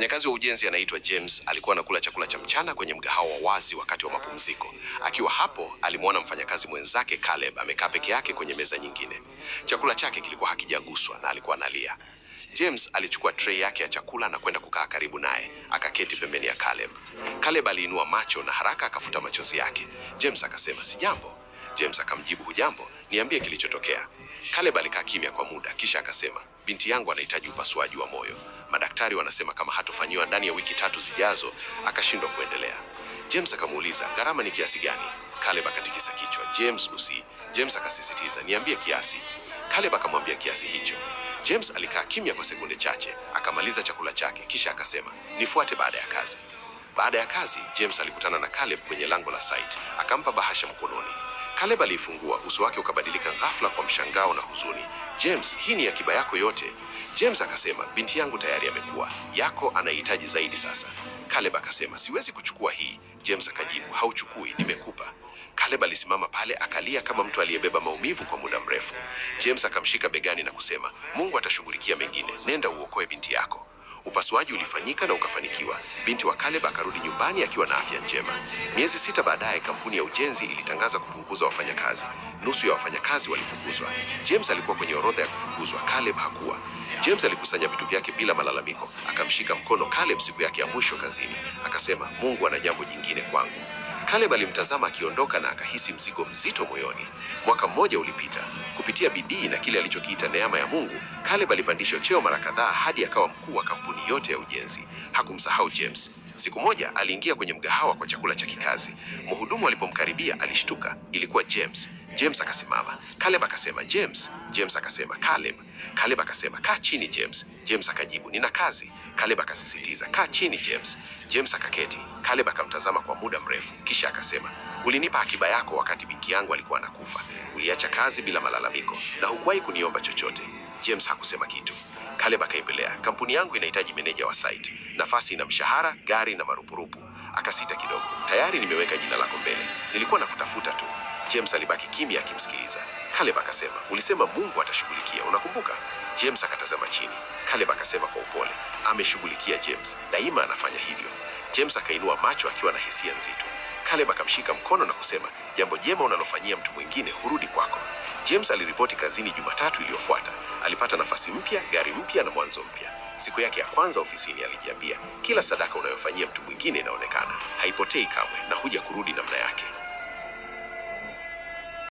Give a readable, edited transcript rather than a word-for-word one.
Mfanyakazi wa ujenzi anaitwa James alikuwa anakula chakula cha mchana kwenye mgahawa wa wazi wakati wa mapumziko. Akiwa hapo, alimwona mfanyakazi mwenzake Caleb amekaa peke yake kwenye meza nyingine. Chakula chake kilikuwa hakijaguswa na alikuwa analia. James alichukua tray yake ya chakula na kwenda kukaa karibu naye, akaketi pembeni ya Caleb. Caleb aliinua macho na haraka akafuta machozi yake. James akasema, "Sijambo." James akamjibu, "Hujambo, niambie kilichotokea." Caleb alikaa kimya kwa muda, kisha akasema, "Binti yangu anahitaji upasuaji wa moyo. Madaktari wanasema kama hatofanyiwa ndani ya wiki 3 zijazo, akashindwa kuendelea." James akamuuliza, "Gharama ni kiasi gani?" Caleb akatikisa kichwa. James akasisitiza, "Niambie kiasi." Caleb akamwambia kiasi hicho. James alikaa kimya kwa sekunde chache, akamaliza chakula chake, kisha akasema, "Nifuate baada ya kazi." Baada ya kazi, James alikutana na Caleb kwenye lango la site, akampa bahasha mkononi. Caleb aliifungua, uso wake ukabadilika ghafla kwa mshangao na huzuni. "James, hii ni akiba yako yote." James akasema, "Binti yangu tayari amekuwa. Yako anahitaji zaidi sasa." Caleb akasema, "Siwezi kuchukua hii." James akajibu, "Hauchukui, nimekupa." Caleb alisimama pale akalia kama mtu aliyebeba maumivu kwa muda mrefu. James akamshika begani na kusema, "Mungu atashughulikia mengine. Nenda uokoe binti yako." Upasuaji ulifanyika na ukafanikiwa. Binti wa Caleb akarudi nyumbani akiwa na afya njema. Miezi 6 baadaye, kampuni ya ujenzi ilitangaza kupunguza wafanyakazi. Nusu ya wafanyakazi walifukuzwa. James alikuwa kwenye orodha ya kufukuzwa, Caleb hakuwa. James alikusanya vitu vyake bila malalamiko. Akamshika mkono Caleb siku yake ya mwisho kazini. Akasema, "Mungu ana jambo jingine kwangu." Caleb alimtazama akiondoka na akahisi mzigo mzito moyoni. Mwaka mmoja ulipita. Kupitia bidii na kile alichokiita neema ya Mungu, Caleb alipandishwa cheo mara kadhaa hadi akawa mkuu wa kampuni yote ya ujenzi. Hakumsahau James. Siku moja aliingia kwenye mgahawa kwa chakula cha kikazi. Mhudumu alipomkaribia alishtuka. Ilikuwa James. James akasimama. Caleb akasema, "James." James akasema, "Caleb." Caleb akasema, "Kaa chini James." James akajibu, "Nina kazi." Caleb akasisitiza, "Kaa chini James." James akaketi. Caleb akamtazama kwa muda mrefu, kisha akasema, "Ulinipa akiba yako wakati binti yangu alikuwa anakufa. Uliacha kazi bila malalamiko na hukuwahi kuniomba chochote." James hakusema kitu. Caleb akaendelea, "Kampuni yangu inahitaji meneja wa site. Nafasi ina mshahara, gari na marupurupu." Akasita kidogo. "Tayari nimeweka jina lako mbele. Nilikuwa nakutafuta tu." James alibaki kimya akimsikiliza. Caleb akasema, "Ulisema Mungu atashughulikia, unakumbuka?" James akatazama chini. Caleb akasema kwa upole, "Ameshughulikia James. Daima anafanya hivyo." James akainua macho akiwa na hisia nzito. Caleb akamshika mkono na kusema, "Jambo jema unalofanyia mtu mwingine hurudi kwako." James aliripoti kazini Jumatatu iliyofuata. Alipata nafasi mpya, gari mpya na mwanzo mpya. Siku yake ya kwanza ofisini alijiambia, kila sadaka unayofanyia mtu mwingine inaonekana, haipotei kamwe na huja kurudi namna yake.